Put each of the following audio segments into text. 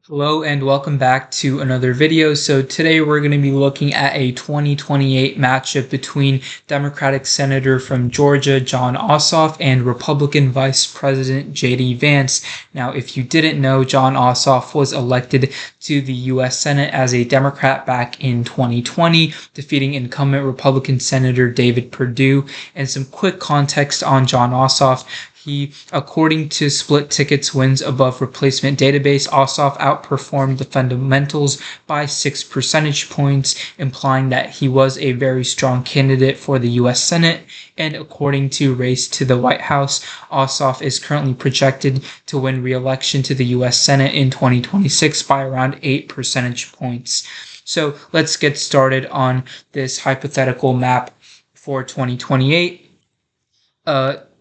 Hello and welcome back to another video. So today we're going to be looking at a 2028 matchup between Democratic Senator from Georgia, Jon Ossoff, and Republican Vice President J.D. Vance. Now, if you didn't know, Jon Ossoff was elected to the U.S. Senate as a Democrat back in 2020, defeating incumbent Republican Senator David Perdue. And some quick context on Jon Ossoff. He, according to Split Ticket's wins above replacement database, Ossoff outperformed the fundamentals by 6 percentage points, implying that he was a very strong candidate for the U.S. Senate. And according to Race to the White House, Ossoff is currently projected to win re-election to the U.S. Senate in 2026 by around 8 percentage points. So let's get started on this hypothetical map for 2028.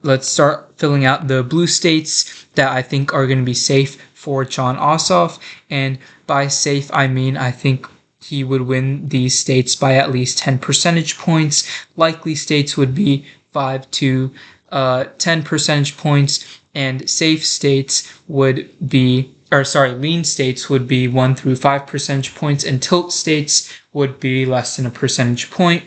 Let's start filling out the blue states that I think are going to be safe for Jon Ossoff. And by safe, I mean I think he would win these states by at least 10 percentage points. Likely states would be 5 to 10 percentage points. And safe states would be, lean states would be 1 through 5 percentage points. And tilt states would be less than a percentage point.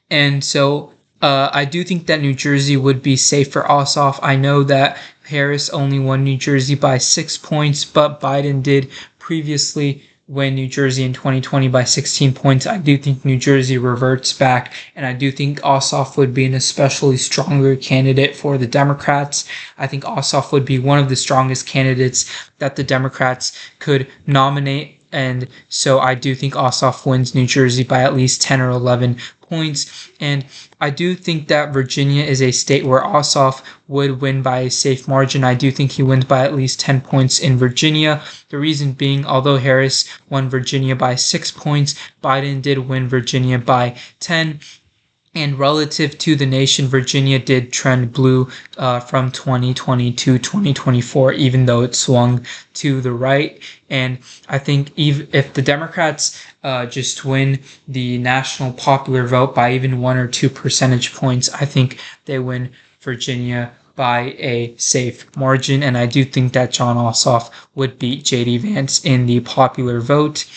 And so I do think that New Jersey would be safe for Ossoff. I know that Harris only won New Jersey by 6 points, but Biden did previously win New Jersey in 2020 by 16 points. I do think New Jersey reverts back, and I do think Ossoff would be an especially stronger candidate for the Democrats. I think Ossoff would be one of the strongest candidates that the Democrats could nominate, and so I do think Ossoff wins New Jersey by at least 10 or 11 points. And I do think that Virginia is a state where Ossoff would win by a safe margin. I do think he wins by at least 10 points in Virginia. The reason being, although Harris won Virginia by 6 points, Biden did win Virginia by 10. And relative to the nation, Virginia did trend blue from 2020 to 2024, even though it swung to the right. And I think if the Democrats just win the national popular vote by even 1 or 2 percentage points, I think they win Virginia by a safe margin. And I do think that Jon Ossoff would beat J.D. Vance in the popular vote.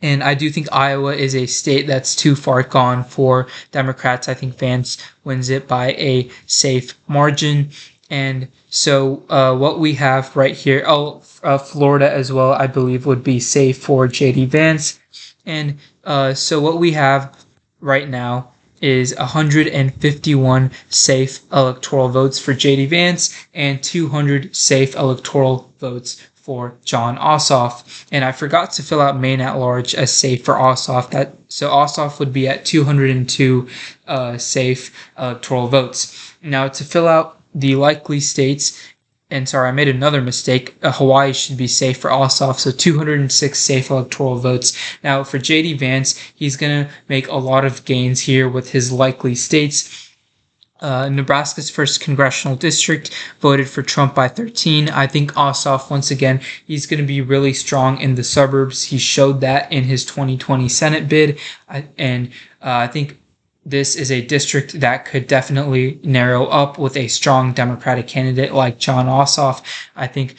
And I do think Iowa is a state that's too far gone for Democrats. I think Vance wins it by a safe margin. And so what we have right here, Florida as well, I believe would be safe for J.D. Vance. And so what we have right now is 151 safe electoral votes for J.D. Vance and 200 safe electoral votes for Jon Ossoff. And I forgot to fill out Maine at large as safe for Ossoff. So Ossoff would be at 202 safe electoral votes. Now to fill out the likely states, and sorry, I made another mistake. Hawaii should be safe for Ossoff, so 206 safe electoral votes. Now for J.D. Vance, he's going to make a lot of gains here with his likely states. Nebraska's 1st congressional district voted for Trump by 13. I think Ossoff, once again, he's going to be really strong in the suburbs. He showed that in his 2020 Senate bid. I think this is a district that could definitely narrow up with a strong Democratic candidate like Jon Ossoff. I think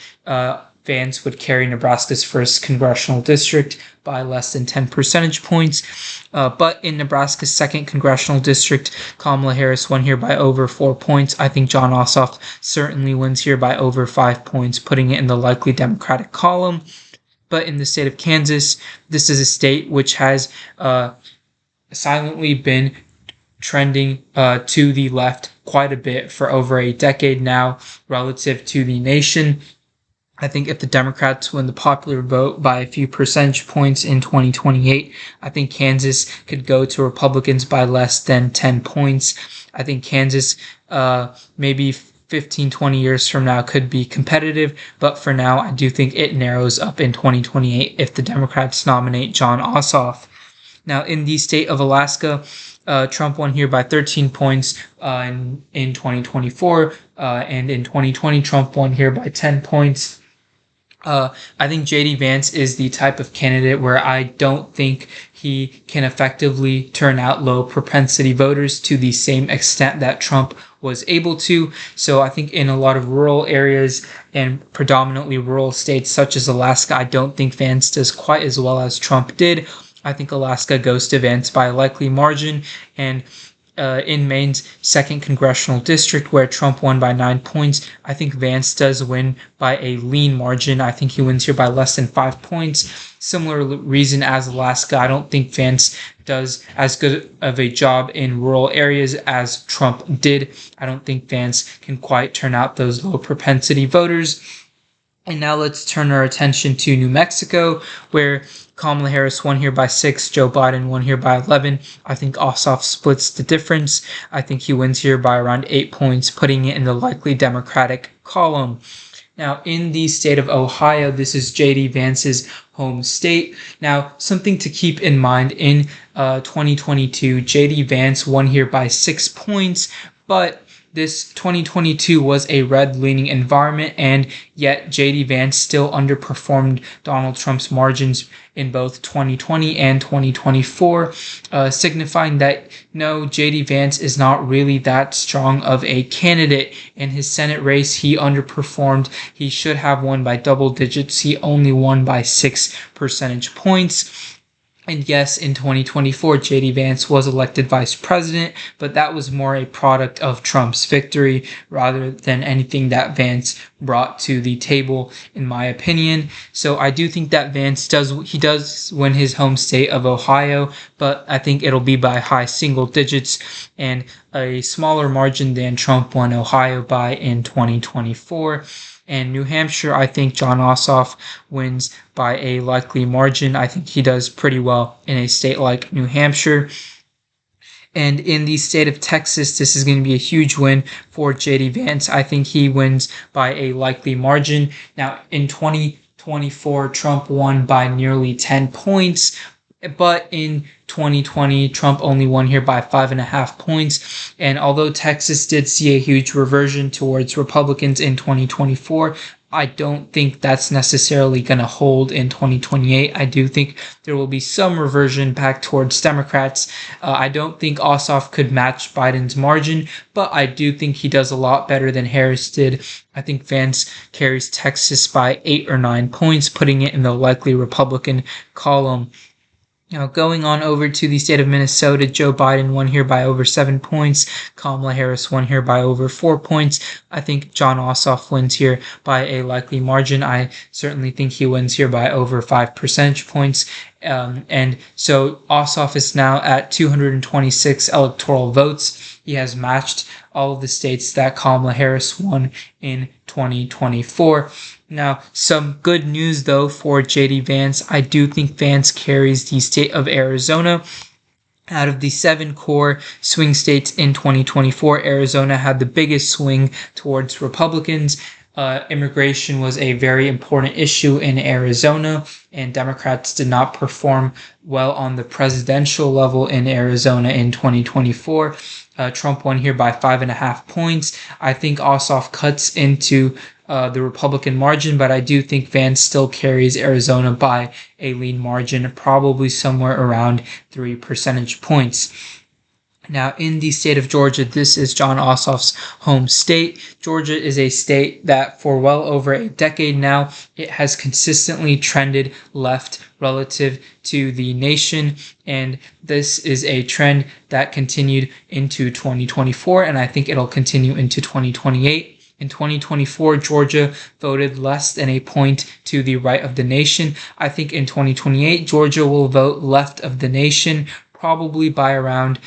Vance would carry Nebraska's 1st congressional district by less than 10 percentage points. But in Nebraska's 2nd congressional district, Kamala Harris won here by over 4 points. I think Jon Ossoff certainly wins here by over 5 points, putting it in the likely Democratic column. But in the state of Kansas, this is a state which has silently been trending to the left quite a bit for over a decade now relative to the nation. I think if the Democrats win the popular vote by a few percentage points in 2028, I think Kansas could go to Republicans by less than 10 points. I think Kansas, maybe 15, 20 years from now could be competitive, but for now, I do think it narrows up in 2028 if the Democrats nominate Jon Ossoff. Now, in the state of Alaska, Trump won here by 13 points in 2024, and in 2020, Trump won here by 10 points. I think J.D. Vance is the type of candidate where I don't think he can effectively turn out low propensity voters to the same extent that Trump was able to. So I think in a lot of rural areas and predominantly rural states such as Alaska, I don't think Vance does quite as well as Trump did. I think Alaska goes to Vance by a likely margin, and in Maine's 2nd congressional district, where Trump won by 9 points, I think Vance does win by a lean margin. I think he wins here by less than 5 points. Similar reason as Alaska, I don't think Vance does as good of a job in rural areas as Trump did. I don't think Vance can quite turn out those low propensity voters. And now let's turn our attention to New Mexico, where Kamala Harris won here by 6, Joe Biden won here by 11. I think Ossoff splits the difference. I think he wins here by around 8 points, putting it in the likely Democratic column. Now, in the state of Ohio, this is J.D. Vance's home state. Now, something to keep in mind, in 2022, J.D. Vance won here by 6 points, but this 2022 was a red-leaning environment, and yet J.D. Vance still underperformed Donald Trump's margins in both 2020 and 2024, signifying that no, J.D. Vance is not really that strong of a candidate. In his Senate race, he underperformed. He should have won by double digits. He only won by 6 percentage points. And yes, in 2024, J.D. Vance was elected vice president, but that was more a product of Trump's victory rather than anything that Vance brought to the table, in my opinion. So I do think that Vance does win his home state of Ohio, but I think it'll be by high single digits and a smaller margin than Trump won Ohio by in 2024. And New Hampshire, I think Jon Ossoff wins by a likely margin. I think he does pretty well in a state like New Hampshire. And in the state of Texas, this is going to be a huge win for J.D. Vance. I think he wins by a likely margin. Now, in 2024, Trump won by nearly 10 points. But in 2020, Trump only won here by 5.5 points. And although Texas did see a huge reversion towards Republicans in 2024, I don't think that's necessarily going to hold in 2028. I do think there will be some reversion back towards Democrats. I don't think Ossoff could match Biden's margin, but I do think he does a lot better than Harris did. I think Vance carries Texas by 8 or 9 points, putting it in the likely Republican column. Now, going on over to the state of Minnesota, Joe Biden won here by over 7 points. Kamala Harris won here by over 4 points. I think Jon Ossoff wins here by a likely margin. I certainly think he wins here by over 5 percentage points. And so Ossoff is now at 226 electoral votes. He has matched all of the states that Kamala Harris won in 2024. Now, some good news, though, for J.D. Vance. I do think Vance carries the state of Arizona. Out of the 7 core swing states in 2024, Arizona had the biggest swing towards Republicans. Immigration was a very important issue in Arizona, and Democrats did not perform well on the presidential level in Arizona in 2024. Trump won here by 5.5 points. I think Ossoff cuts into the Republican margin, but I do think Vance still carries Arizona by a lean margin, probably somewhere around 3 percentage points. Now, in the state of Georgia, this is Jon Ossoff's home state. Georgia is a state that for well over a decade now, it has consistently trended left relative to the nation, and this is a trend that continued into 2024, and I think it'll continue into 2028. In 2024, Georgia voted less than a point to the right of the nation. I think in 2028, Georgia will vote left of the nation, probably by around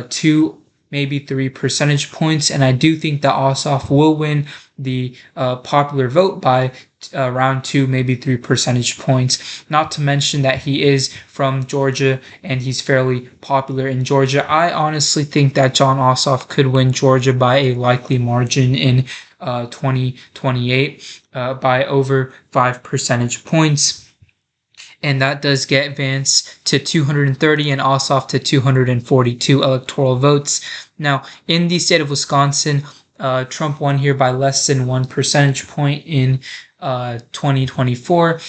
2, maybe 3 percentage points. And I do think that Ossoff will win the popular vote by around 2, maybe 3 percentage points. Not to mention that he is from Georgia and he's fairly popular in Georgia. I honestly think that Jon Ossoff could win Georgia by a likely margin in 2028 by over 5 percentage points. And that does get Vance to 230 and Ossoff to 242 electoral votes. Now, in the state of Wisconsin, Trump won here by less than 1 percentage point in 2024.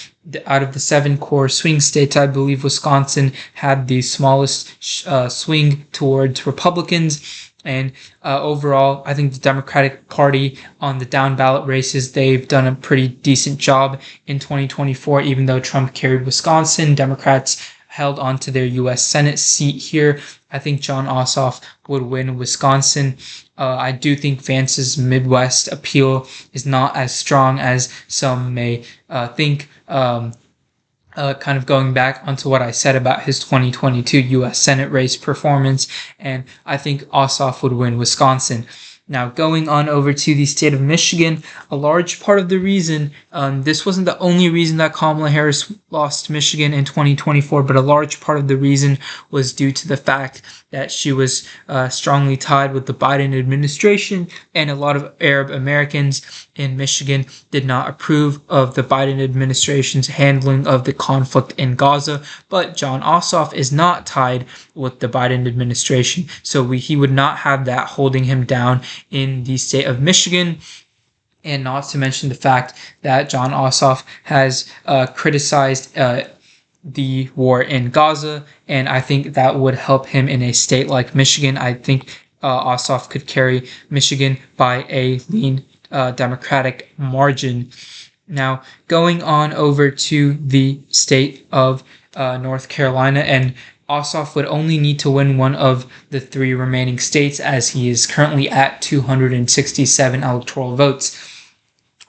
Out of the 7 core swing states, I believe Wisconsin had the smallest swing towards Republicans. And overall, I think the Democratic Party on the down ballot races, they've done a pretty decent job in 2024. Even though Trump carried Wisconsin, Democrats held on to their U.S. Senate seat here. I think Jon Ossoff would win Wisconsin. I do think Vance's Midwest appeal is not as strong as some may think. Kind of going back onto what I said about his 2022 U.S. Senate race performance, and I think Ossoff would win Wisconsin. Now, going on over to the state of Michigan, a large part of the reason, this wasn't the only reason that Kamala Harris lost Michigan in 2024, but a large part of the reason was due to the fact that she was strongly tied with the Biden administration, and a lot of Arab Americans in Michigan did not approve of the Biden administration's handling of the conflict in Gaza. But Jon Ossoff is not tied with the Biden administration, so he would not have that holding him down in the state of Michigan. And not to mention the fact that Jon Ossoff has criticized the war in Gaza, and I think that would help him in a state like Michigan. I think Ossoff could carry Michigan by a lean Democratic margin. Now, going on over to the state of North Carolina, and Ossoff would only need to win one of the 3 remaining states, as he is currently at 267 electoral votes.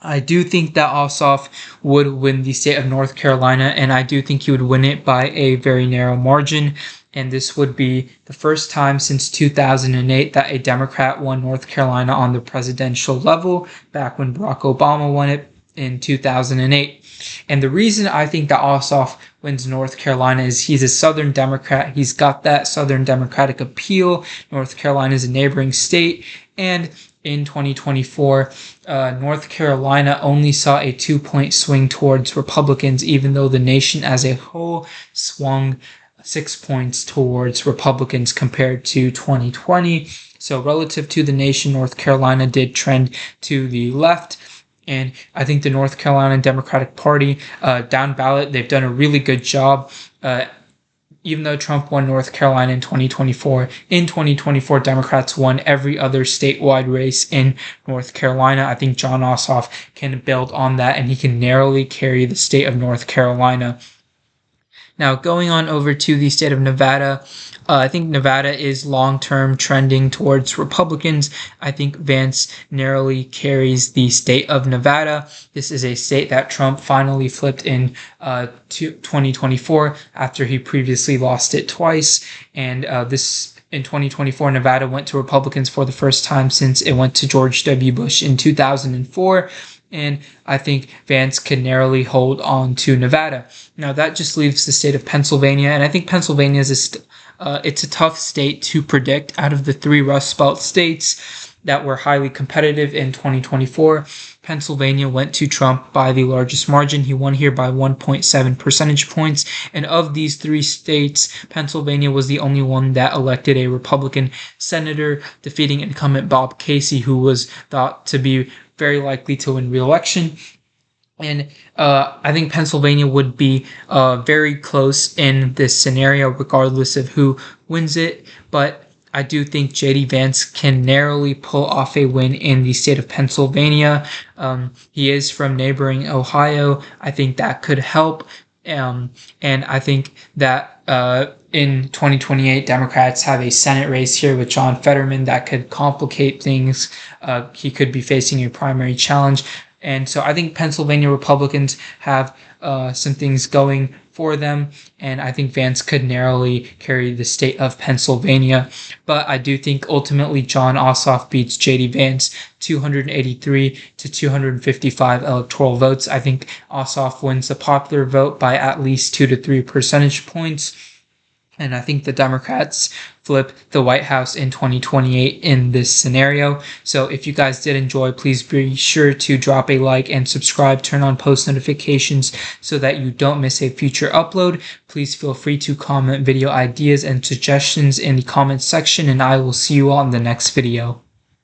I do think that Ossoff would win the state of North Carolina, and I do think he would win it by a very narrow margin. And this would be the first time since 2008 that a Democrat won North Carolina on the presidential level, back when Barack Obama won it in 2008. And the reason I think that Ossoff wins North Carolina is he's a Southern Democrat. He's got that Southern Democratic appeal. North Carolina is a neighboring state, and in 2024, North Carolina only saw a 2-point swing towards Republicans, even though the nation as a whole swung 6 points towards Republicans compared to 2020. So relative to the nation, North Carolina did trend to the left. And I think the North Carolina Democratic Party, down ballot, they've done a really good job. Even though Trump won North Carolina in 2024, Democrats won every other statewide race in North Carolina. I think Jon Ossoff can build on that, and he can narrowly carry the state of North Carolina. Now, going on over to the state of Nevada, I think Nevada is long-term trending towards Republicans. I think Vance narrowly carries the state of Nevada. This is a state that Trump finally flipped in 2024 after he previously lost it twice. And in 2024, Nevada went to Republicans for the first time since it went to George W. Bush in 2004. And I think Vance can narrowly hold on to Nevada. Now, that just leaves the state of Pennsylvania, and I think Pennsylvania is it's a tough state to predict. Out of the 3 Rust Belt states that were highly competitive in 2024, Pennsylvania went to Trump by the largest margin. He won here by 1.7 percentage points. And of these 3 states, Pennsylvania was the only one that elected a Republican senator, defeating incumbent Bob Casey, who was thought to be very likely to win re-election. And I think Pennsylvania would be very close in this scenario, regardless of who wins it. But I do think J.D. Vance can narrowly pull off a win in the state of Pennsylvania. He is from neighboring Ohio. I think that could help. And I think that in 2028, Democrats have a Senate race here with John Fetterman that could complicate things. He could be facing a primary challenge. And so I think Pennsylvania Republicans have some things going for them, and I think Vance could narrowly carry the state of Pennsylvania. But I do think ultimately Jon Ossoff beats J.D. Vance 283 to 255 electoral votes. I think Ossoff wins the popular vote by at least 2 to 3 percentage points. And I think the Democrats flip the White House in 2028 in this scenario. So if you guys did enjoy, please be sure to drop a like and subscribe, turn on post notifications so that you don't miss a future upload. Please feel free to comment video ideas and suggestions in the comments section, and I will see you all in the next video.